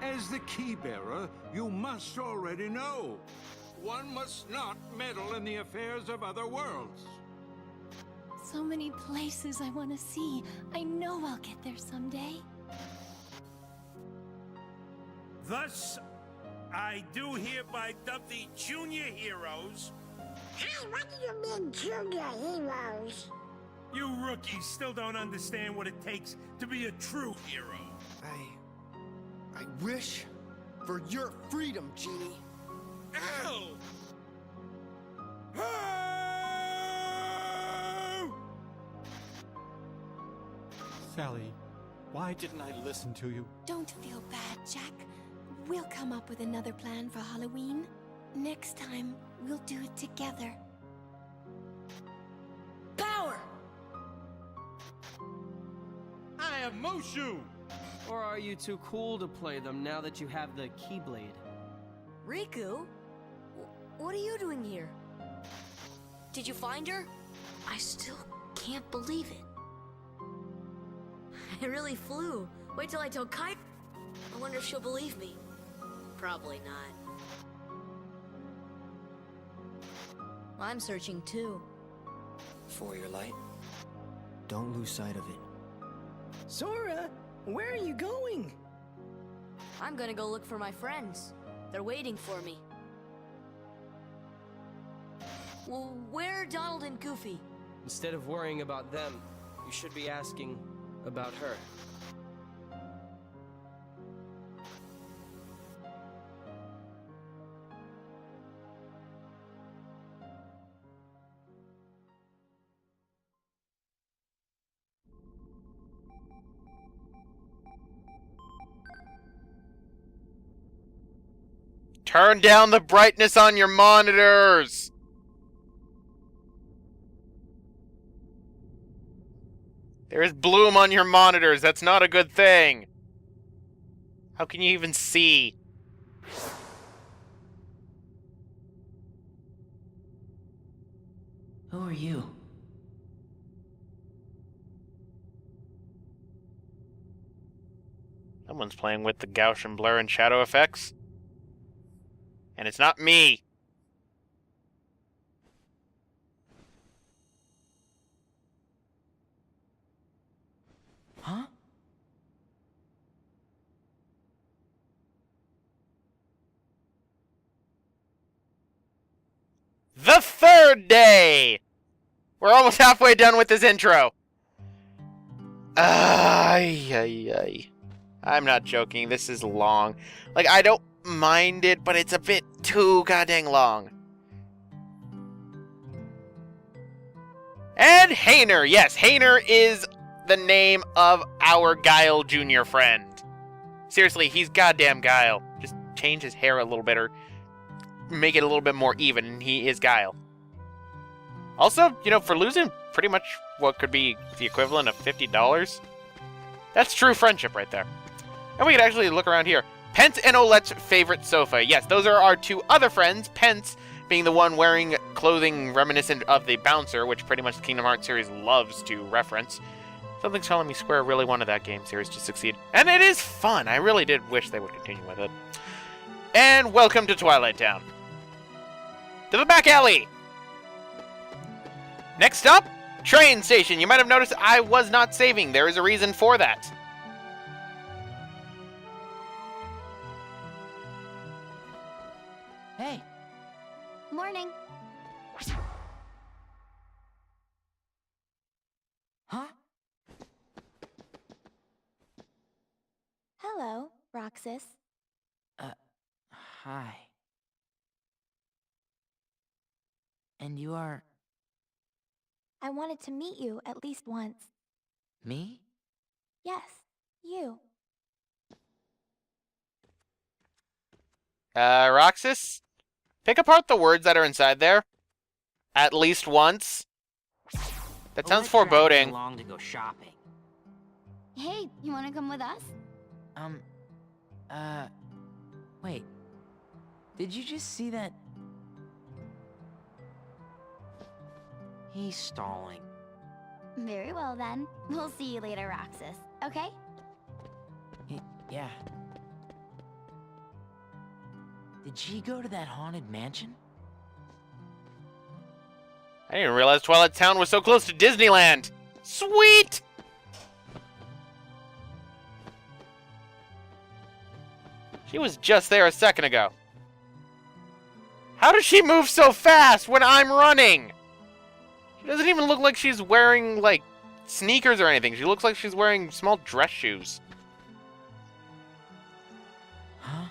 As the key-bearer, you must already know. One must not meddle in the affairs of other worlds. So many places I want to see. I know I'll get there someday. Thus, I do hereby dub the junior heroes. Hey, what do you mean, junior heroes? You rookies still don't understand what it takes to be a true hero. I wish for your freedom, Genie. Ow! Sally, why didn't I listen to you? Don't feel bad, Jack. We'll come up with another plan for Halloween. Next time, we'll do it together. Power! I have Mushu! Or are you too cool to play them now that you have the Keyblade? Riku? What are you doing here? Did you find her? I still can't believe it. I really flew. Wait till I tell Kai. I wonder if she'll believe me. Probably not. I'm searching too. For your light, don't lose sight of it. Sora, where are you going? I'm gonna go look for my friends. They're waiting for me. Well, where are Donald and Goofy? Instead of worrying about them, you should be asking about her. Turn down the brightness on your monitors! There is bloom on your monitors. That's not a good thing. How can you even see? Who are you? Someone's playing with the Gaussian blur and shadow effects. And it's not me. Huh? The third day! We're almost halfway done with this intro. Ay, ay, ay. I'm not joking. This is long. Like, I don't mind it, but it's a bit too goddamn long. And Hayner. Yes, Hayner is the name of our Guile Jr. friend. Seriously, he's goddamn Guile. Just change his hair a little bit or make it a little bit more even, and he is Guile. Also, you know, for losing pretty much what could be the equivalent of $50, that's true friendship right there. And we could actually look around here. Pence and Olette's favorite sofa. Yes, those are our two other friends. Pence being the one wearing clothing reminiscent of the bouncer, which pretty much the Kingdom Hearts series loves to reference. Something's telling me Square really wanted that game series to succeed. And it is fun. I really did wish they would continue with it. And welcome to Twilight Town. To the back alley! Next up, train station. You might have noticed I was not saving. There is a reason for that. Hey. Morning. Huh? Hello, Roxas. Hi. And you are... I wanted to meet you at least once. me? Yes, you. Roxas? Pick apart the words that are inside there. At least once. That sounds foreboding. Along to go shopping. Hey, you want to come with us? Wait. Did you just see that? He's stalling. Very well then. We'll see you later, Roxas. Okay? Yeah. Did she go to that haunted mansion? I didn't realize Twilight Town was so close to Disneyland. Sweet! She was just there a second ago. How does she move so fast when I'm running? She doesn't even look like she's wearing, like, sneakers or anything. She looks like she's wearing small dress shoes. Huh?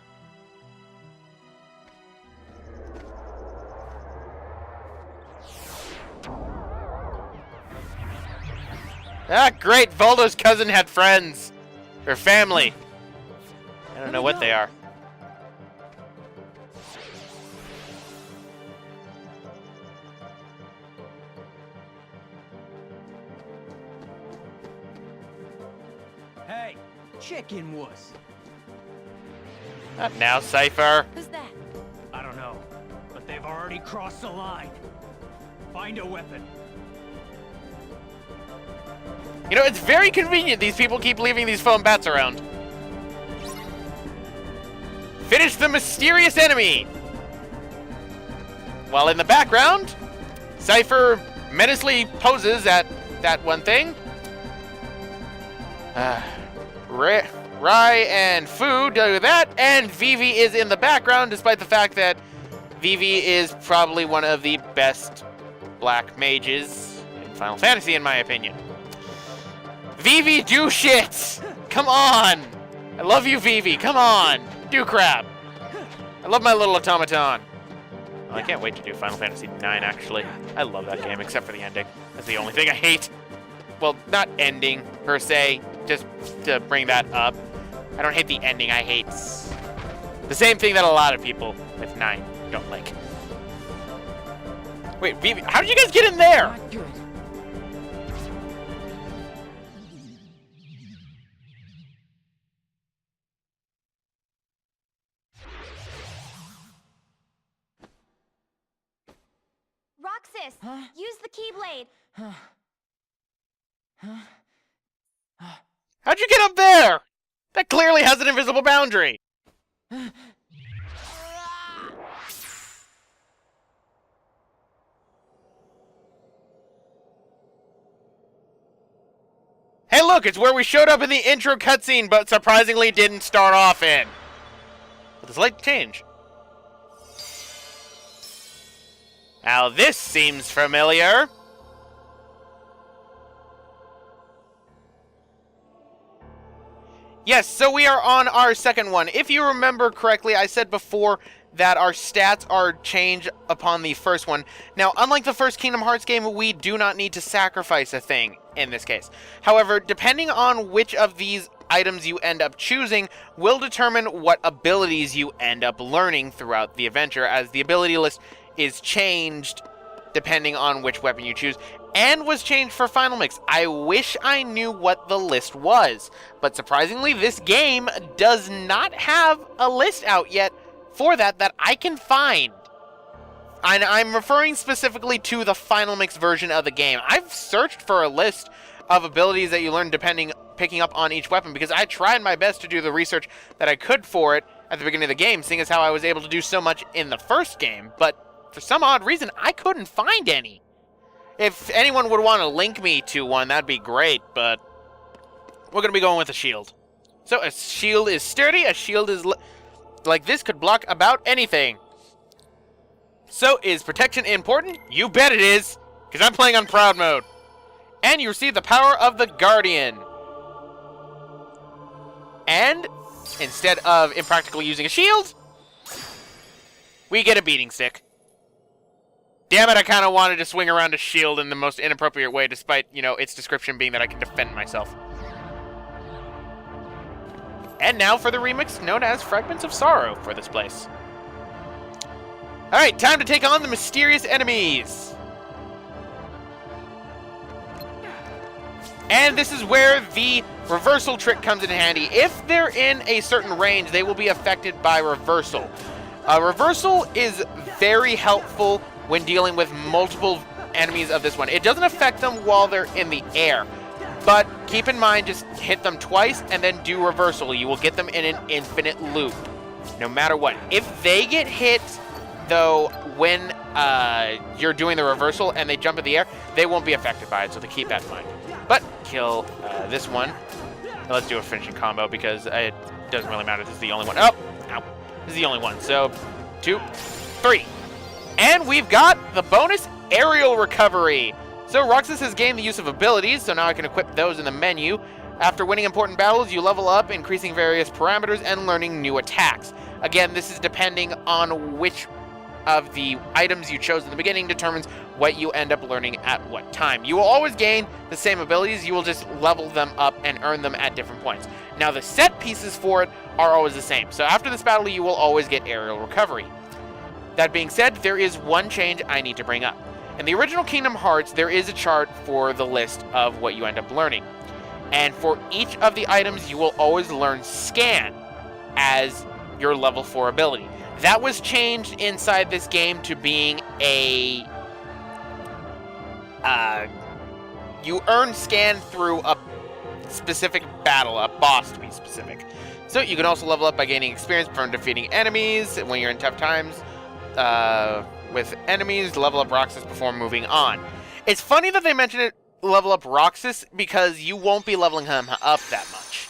Ah, great! Voldo's cousin had friends. Or family. I don't know what they are. Hey, chicken wuss. Not now, Cypher. Who's that? I don't know, but they've already crossed the line. Find a weapon. You know, it's very convenient these people keep leaving these foam bats around. Finish the mysterious enemy! While in the background, Cypher menacingly poses at that one thing. Rai and Fu do that, and Vivi is in the background, despite the fact that Vivi is probably one of the best black mages in Final Fantasy, in my opinion. Vivi, do shit! Come on! I love you, Vivi. Come on! Do crap! I love my little automaton. Well, I can't wait to do Final Fantasy IX, actually. I love that game, except for the ending. That's the only thing I hate. Well, not ending, per se. Just to bring that up. I don't hate the ending, I hate the same thing that a lot of people with 9 don't like. Wait, Vivi, how did you guys get in there? Not good. Roxas, Huh? use the Keyblade. Huh? How'd you get up there? That clearly has an invisible boundary. Hey, look, it's where we showed up in the intro cutscene, but surprisingly didn't start off in. With a slight change. Now this seems familiar. Yes, so we are on our second one. If you remember correctly, I said before that our stats are changed upon the first one. Now, unlike the first Kingdom Hearts game, we do not need to sacrifice a thing in this case. However, depending on which of these items you end up choosing will determine what abilities you end up learning throughout the adventure, as the ability list is changed depending on which weapon you choose, and was changed for Final Mix. I wish I knew what the list was, but surprisingly, this game does not have a list out yet for that I can find. And I'm referring specifically to the Final Mix version of the game. I've searched for a list of abilities that you learn picking up on each weapon, because I tried my best to do the research that I could for it at the beginning of the game, seeing as how I was able to do so much in the first game, but for some odd reason, I couldn't find any. If anyone would want to link me to one, that'd be great, but we're going to be going with a shield. So a shield is sturdy, a shield is like this, could block about anything. So is protection important? You bet it is, because I'm playing on Proud Mode. And you receive the power of the Guardian. And instead of impractically using a shield, we get a beating stick. Damn it, I kind of wanted to swing around a shield in the most inappropriate way, despite, you know, its description being that I can defend myself. And now for the remix known as Fragments of Sorrow for this place. Alright, time to take on the mysterious enemies. And this is where the reversal trick comes in handy. If they're in a certain range, they will be affected by reversal. Reversal is very helpful when dealing with multiple enemies of this one. It doesn't affect them while they're in the air, but keep in mind, just hit them twice and then do reversal. You will get them in an infinite loop. no matter what. If they get hit, though, when you're doing the reversal and they jump in the air, they won't be affected by it, so to keep that in mind. But kill this one. Now let's do a finishing combo because it doesn't really matter. This is the only one. Oh, ow. This is the only one. So 2, 3. And we've got the bonus aerial recovery. So Roxas has gained the use of abilities, so now I can equip those in the menu. After winning important battles, you level up, increasing various parameters and learning new attacks. Again, this is depending on which of the items you chose in the beginning determines what you end up learning at what time. You will always gain the same abilities, you will just level them up and earn them at different points. Now the set pieces for it are always the same, so after this battle you will always get aerial recovery. That being said, there is one change I need to bring up. In the original Kingdom Hearts, there is a chart for the list of what you end up learning. And for each of the items, you will always learn Scan as your level 4 ability. That was changed inside this game to being a... you earn Scan through a specific battle, a boss to be specific. So you can also level up by gaining experience from defeating enemies when you're in tough times. With enemies, level up Roxas before moving on. It's funny that they mention it, level up Roxas, because you won't be leveling him up that much.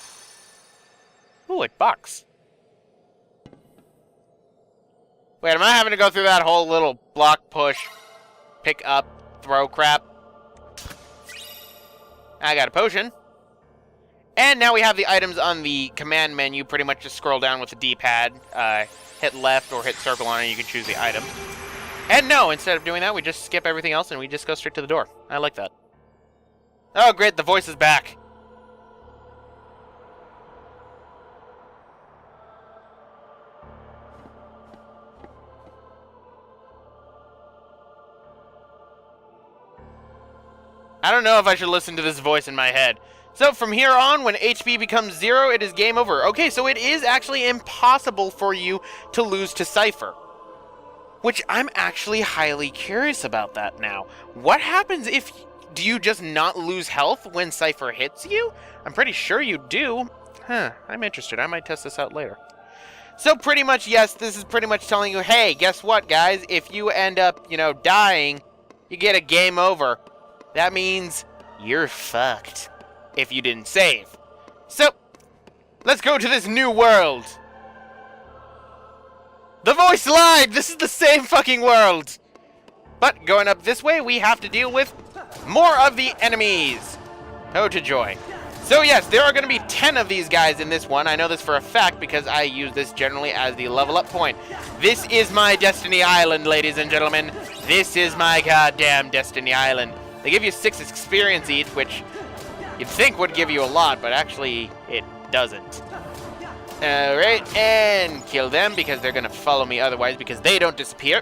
Ooh, it bucks. Wait, am I having to go through that whole little block, push, pick up, throw crap? I got a potion. And now we have the items on the command menu. Pretty much just scroll down with the D-pad, hit left or hit circle on it, you can choose the item. And no, instead of doing that, we just skip everything else and we just go straight to the door. I like that. Oh, great, the voice is back. I don't know if I should listen to this voice in my head. So from here on, when HP becomes 0, it is game over. Okay, so it is actually impossible for you to lose to Cypher. Which I'm actually highly curious about that now. What happens if... Do you just not lose health when Cypher hits you? I'm pretty sure you do. Huh, I'm interested. I might test this out later. So pretty much, yes, this is pretty much telling you, hey, guess what, guys? If you end up, dying, you get a game over. That means you're fucked if you didn't save. So, let's go to this new world. The voice lied! This is the same fucking world! But going up this way, we have to deal with more of the enemies. Oh, to joy. So yes, there are going to be 10 of these guys in this one. I know this for a fact because I use this generally as the level up point. This is my Destiny Island, ladies and gentlemen. This is my goddamn Destiny Island. They give you 6 experience each, which you'd think would give you a lot, but actually it doesn't. Alright, and kill them because they're going to follow me otherwise because they don't disappear.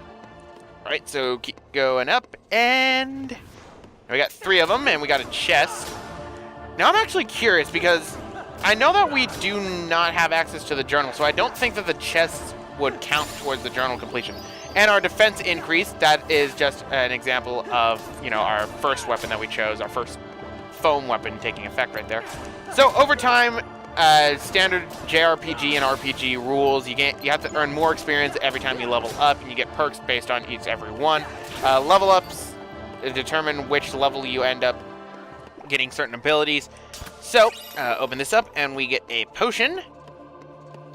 Alright, so keep going up, and we got 3 of them, and we got a chest. Now I'm actually curious because I know that we do not have access to the journal, so I don't think that the chests would count towards the journal completion. And our defense increase, that is just an example of, our first weapon that we chose, our first foam weapon taking effect right there. So over time, standard JRPG and RPG rules, you have to earn more experience every time you level up, and you get perks based on every one. Level ups determine which level you end up getting certain abilities. So, open this up, and we get a potion.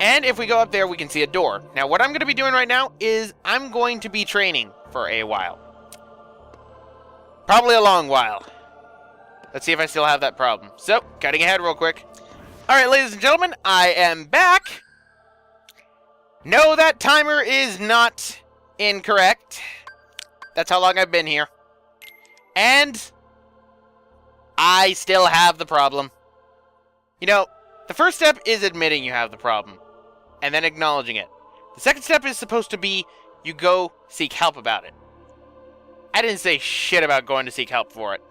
And if we go up there, we can see a door. Now, what I'm going to be doing right now is I'm going to be training for a while. Probably a long while. Let's see if I still have that problem. So, cutting ahead real quick. Alright, ladies and gentlemen, I am back. No, that timer is not incorrect. That's how long I've been here. And I still have the problem. The first step is admitting you have the problem, and then acknowledging it. The second step is supposed to be you go seek help about it. I didn't say shit about going to seek help for it.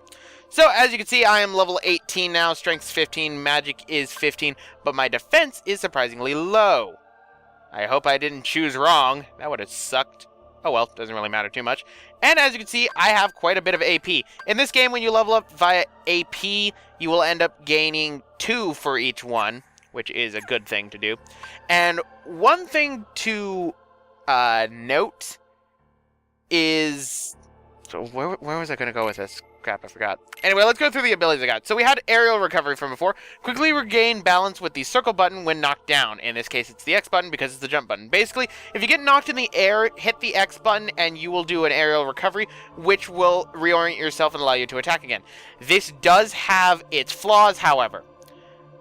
So, as you can see, I am level 18 now, strength's 15, magic is 15, but my defense is surprisingly low. I hope I didn't choose wrong. That would have sucked. Oh well, doesn't really matter too much. And as you can see, I have quite a bit of AP. In this game, when you level up via AP, you will end up gaining 2 for each one, which is a good thing to do. And one thing to note is... So where was I going to go with this? Crap, I forgot. Anyway, let's go through the abilities I got. So we had aerial recovery from before. Quickly regain balance with the circle button when knocked down. In this case, it's the X button because it's the jump button. Basically, if you get knocked in the air, hit the X button and you will do an aerial recovery, which will reorient yourself and allow you to attack again. This does have its flaws, however.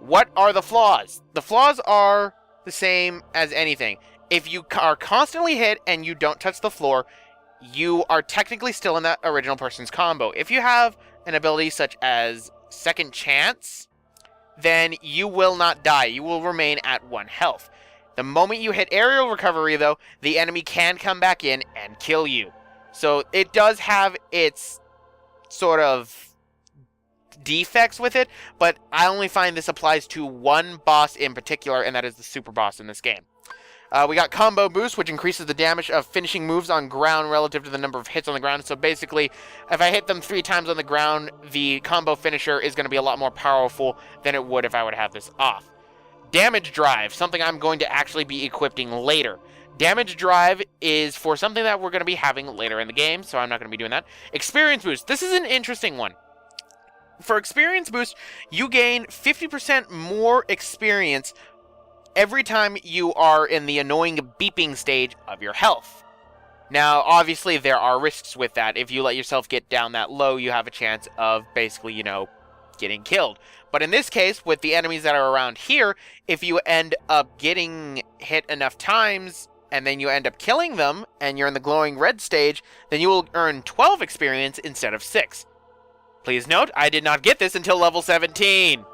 What are the flaws? The flaws are the same as anything. If you are constantly hit and you don't touch the floor, you are technically still in that original person's combo. If you have an ability such as Second Chance, then you will not die. You will remain at 1 health. The moment you hit aerial recovery, though, the enemy can come back in and kill you. So it does have its sort of defects with it, but I only find this applies to one boss in particular, and that is the super boss in this game. We got Combo Boost, which increases the damage of finishing moves on ground relative to the number of hits on the ground. So basically, if I hit them 3 times on the ground, the combo finisher is going to be a lot more powerful than it would if I would have this off. Damage Drive, something I'm going to actually be equipping later. Damage Drive is for something that we're going to be having later in the game, so I'm not going to be doing that. Experience Boost. This is an interesting one. For Experience Boost, you gain 50% more experience every time you are in the annoying beeping stage of your health. Now, obviously, there are risks with that. If you let yourself get down that low, you have a chance of basically, getting killed. But in this case, with the enemies that are around here, if you end up getting hit enough times, and then you end up killing them, and you're in the glowing red stage, then you will earn 12 experience instead of 6. Please note, I did not get this until level 17.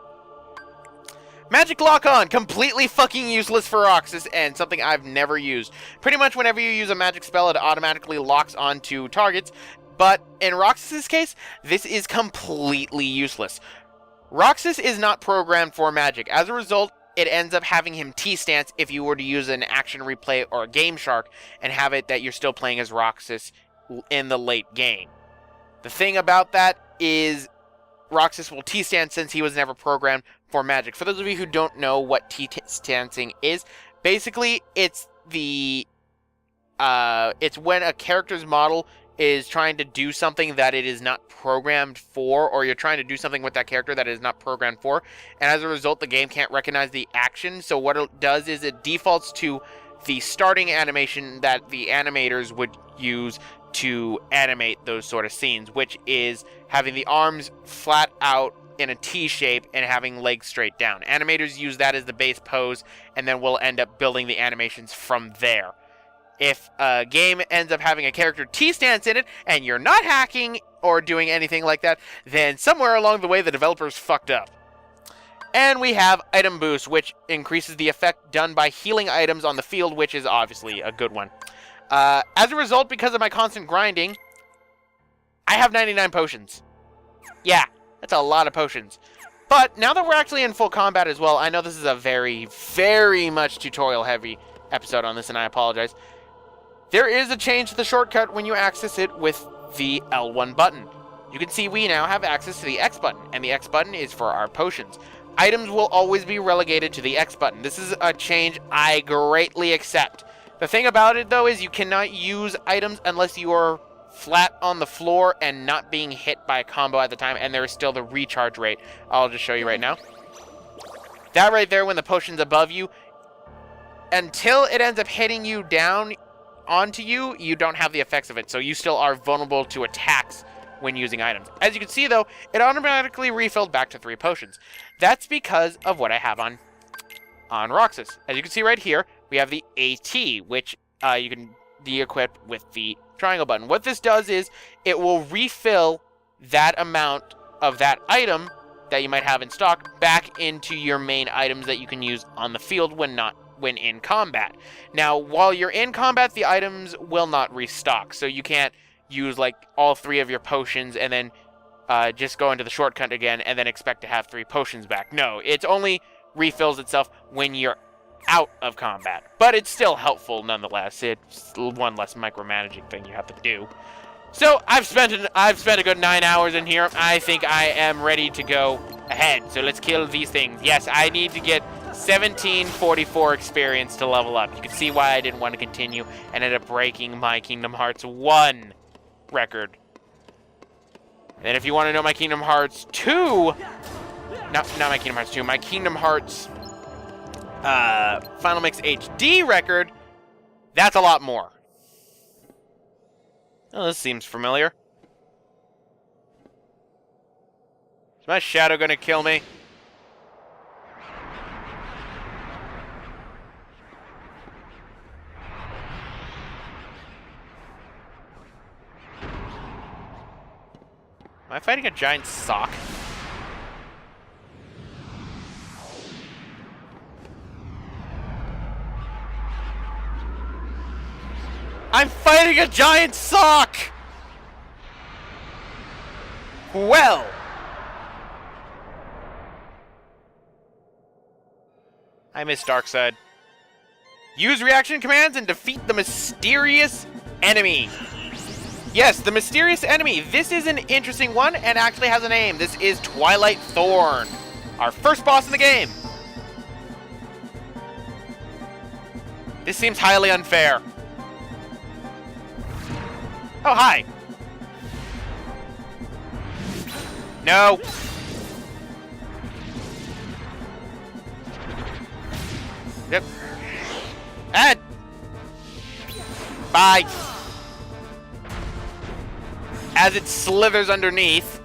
Magic Lock-On, completely fucking useless for Roxas and something I've never used. Pretty much whenever you use a magic spell, it automatically locks onto targets, but in Roxas's case, this is completely useless. Roxas is not programmed for magic. As a result, it ends up having him T-stance if you were to use an action replay or a Game Shark and have it that you're still playing as Roxas in the late game. The thing about that is Roxas will T-stance since he was never programmed for magic. For those of you who don't know what T-stancing is, basically it's it's when a character's model is trying to do something that it is not programmed for, or you're trying to do something with that character that it is not programmed for, and as a result the game can't recognize the action. So what it does is it defaults to the starting animation that the animators would use to animate those sort of scenes, which is having the arms flat out in a T shape and having legs straight down. Animators use that as the base pose, and then we'll end up building the animations from there. If a game ends up having a character T-stance in it, and you're not hacking or doing anything like that, then somewhere along the way the developers fucked up. And we have Item Boost, which increases the effect done by healing items on the field, which is obviously a good one. As a result, because of my constant grinding, I have 99 potions. Yeah, that's a lot of potions. But now that we're actually in full combat as well, I know this is a very, very much tutorial-heavy episode on this, and I apologize. There is a change to the shortcut when you access it with the L1 button. You can see we now have access to the X button, and the X button is for our potions. Items will always be relegated to the X button. This is a change I greatly accept. The thing about it, though, is you cannot use items unless you are flat on the floor and not being hit by a combo at the time, and there is still the recharge rate. I'll just show you right now. That right there, when the potion's above you, until it ends up hitting you down onto you, you don't have the effects of it, so you still are vulnerable to attacks when using items. As you can see, though, it automatically refilled back to 3 potions. That's because of what I have on Roxas. As you can see right here, we have the AT, which you can de-equip with the triangle button. What this does is it will refill that amount of that item that you might have in stock back into your main items that you can use on the field when in combat. Now, while you're in combat, the items will not restock, so you can't use like all 3 of your potions and then just go into the shortcut again and then expect to have 3 potions back. No, it only refills itself when you're out of combat, but it's still helpful nonetheless. It's one less micromanaging thing you have to do. So I've spent a good 9 hours in here. I think I am ready to go ahead. So let's kill these things. Yes, I need to get 1744 experience to level up. You can see why I didn't want to continue and ended up breaking my Kingdom Hearts 1 record. And if you want to know my Kingdom Hearts 2, not my Kingdom Hearts 2, my Kingdom Hearts Final Mix HD record, that's a lot more. Oh, this seems familiar. Is my shadow gonna kill me? Am I fighting a giant sock? I'm fighting a giant sock! Well. I miss Darkseid. Use reaction commands and defeat the mysterious enemy. Yes, the mysterious enemy. This is an interesting one and actually has a name. This is Twilight Thorne, our first boss in the game. This seems highly unfair. Oh, hi. No. Yep. And. Bye. As it slithers underneath.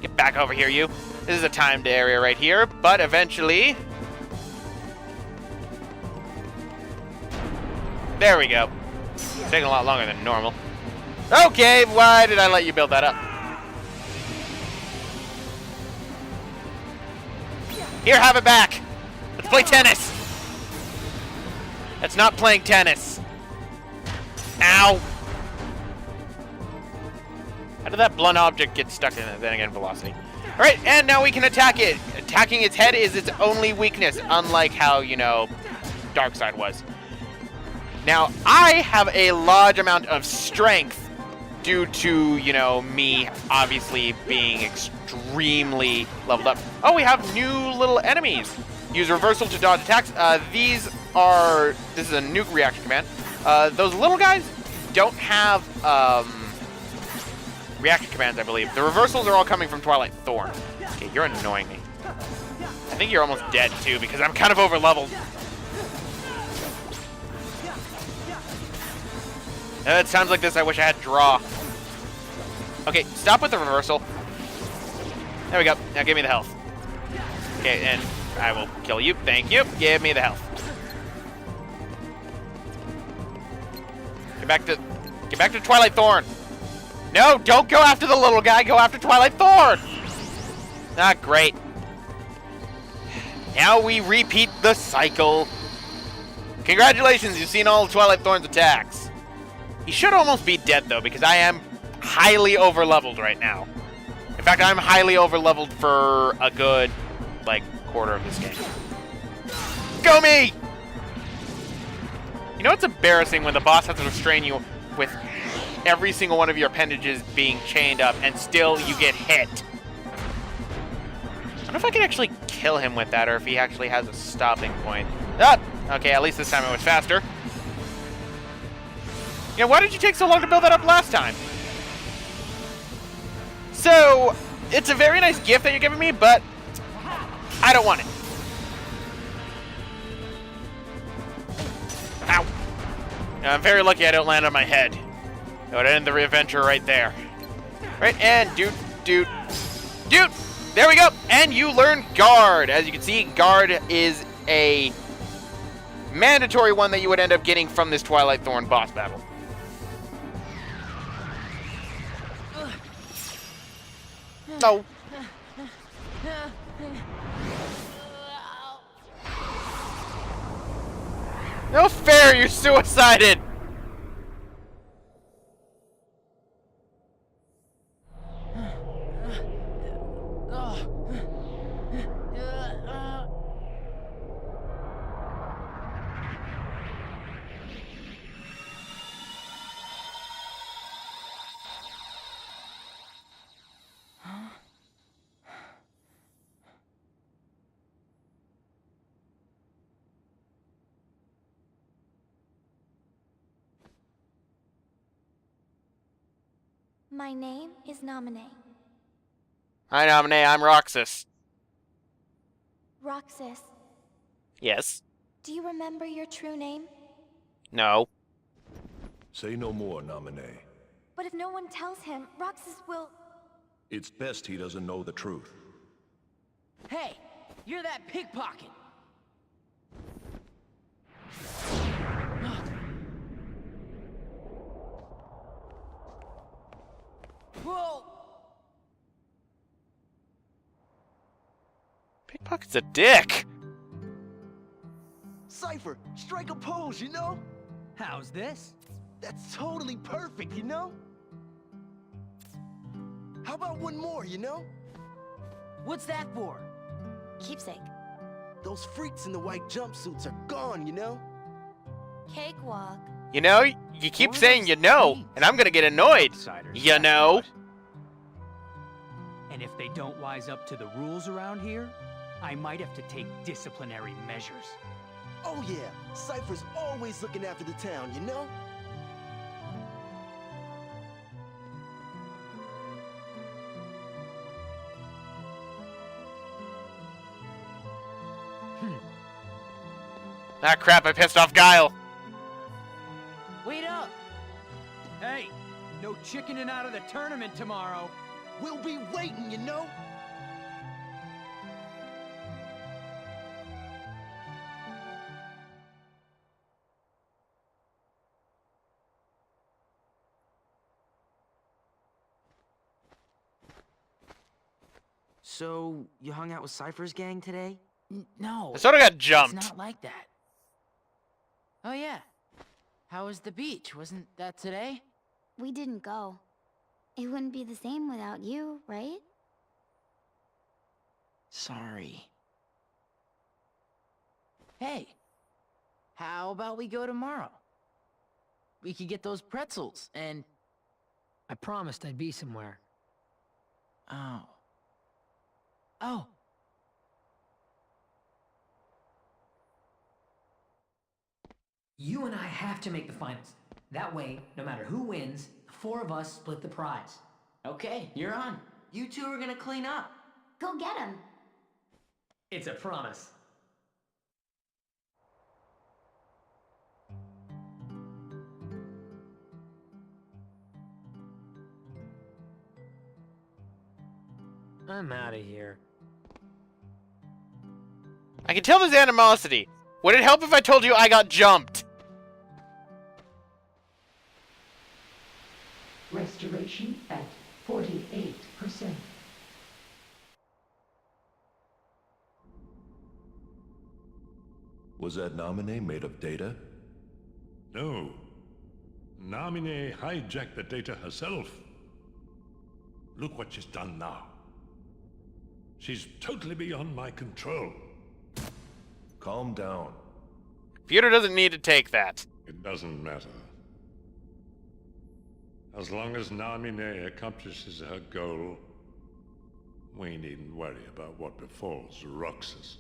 Get back over here, you. This is a timed area right here, but eventually. There we go. It's taking a lot longer than normal. Okay, why did I let you build that up? Here, have it back. Let's play tennis. That's not playing tennis. Ow. How did that blunt object get stuck in it? Then again, velocity. All right, and now we can attack it. Attacking its head is its only weakness, unlike how, you know, Darkseid was. Now, I have a large amount of strength due to, you know, me obviously being extremely leveled up. Oh, we have new little enemies. Use reversal to dodge attacks. This is a nuke reaction command. Those little guys don't have reaction commands, I believe. The reversals are all coming from Twilight Thorne. Okay, you're annoying me. I think you're almost dead too because I'm kind of over leveled. It sounds like this. I wish I had draw. Okay, stop with the reversal. There we go. Now give me the health. Okay, and I will kill you. Thank you. Give me the health. Get back to Twilight Thorne. No, don't go after the little guy. Go after Twilight Thorne. Ah, great. Now we repeat the cycle. Congratulations, you've seen all of Twilight Thorne's attacks. He should almost be dead, though, because I am highly over-leveled right now. In fact, I'm highly over-leveled for a good, like, quarter of this game. Go me! You know what's embarrassing when the boss has to restrain you with every single one of your appendages being chained up and still you get hit? I wonder if I can actually kill him with that or if he actually has a stopping point. Ah! Okay, at least this time it was faster. Yeah, why did you take so long to build that up last time? So, it's a very nice gift that you're giving me, but I don't want it. Ow. I'm very lucky I don't land on my head. That would end the adventure right there. Right, and doot. There we go. And you learn Guard. As you can see, Guard is a mandatory one that you would end up getting from this Twilight Thorne boss battle. No. No fair, you're suicided. My name is Nominee. Hi, Nominee. I'm Roxas. Roxas, Yes. do you remember your true name? No. Say no more, Nominee. But if no one tells him, Roxas will... It's best he doesn't know the truth. Hey, you're that pickpocket. Whoa! Pickpocket's a dick. Cypher, strike a pose, you know? How's this? That's totally perfect, you know? How about one more, you know? What's that for? Keepsake. Those freaks in the white jumpsuits are gone, you know? Cakewalk. You know, you keep What saying are you know, these? and I'm gonna get annoyed. Outsiders, You that's know? what. And if they don't wise up to the rules around here, I might have to take disciplinary measures. Oh yeah, Cypher's always looking after the town, you know? Ah, crap, I pissed off Guile. Wait up! Hey, no chickening out of the tournament tomorrow. We'll be waiting, you know? So, you hung out with Cypher's gang today? No. I sort of got It's jumped. not like that. Oh yeah. How was the beach? Wasn't that today? We didn't go. It wouldn't be the same without you, right? Sorry. Hey, how about we go tomorrow? We could get those pretzels and... I promised I'd be somewhere. Oh. Oh. You and I have to make the finals. That way, no matter who wins, the four of us split the prize. Okay, you're on. You two are gonna clean up. Go get him. It's a promise. I'm out of here. I can tell there's animosity. Would it help if I told you I got jumped? Restoration at 48%. Was that Nominee made of data? No. Nominee hijacked the data herself. Look what she's done now. She's totally beyond my control. Calm down. Computer doesn't need to take that. It doesn't matter. As long as Nominee accomplishes her goal, we needn't worry about what befalls Roxas.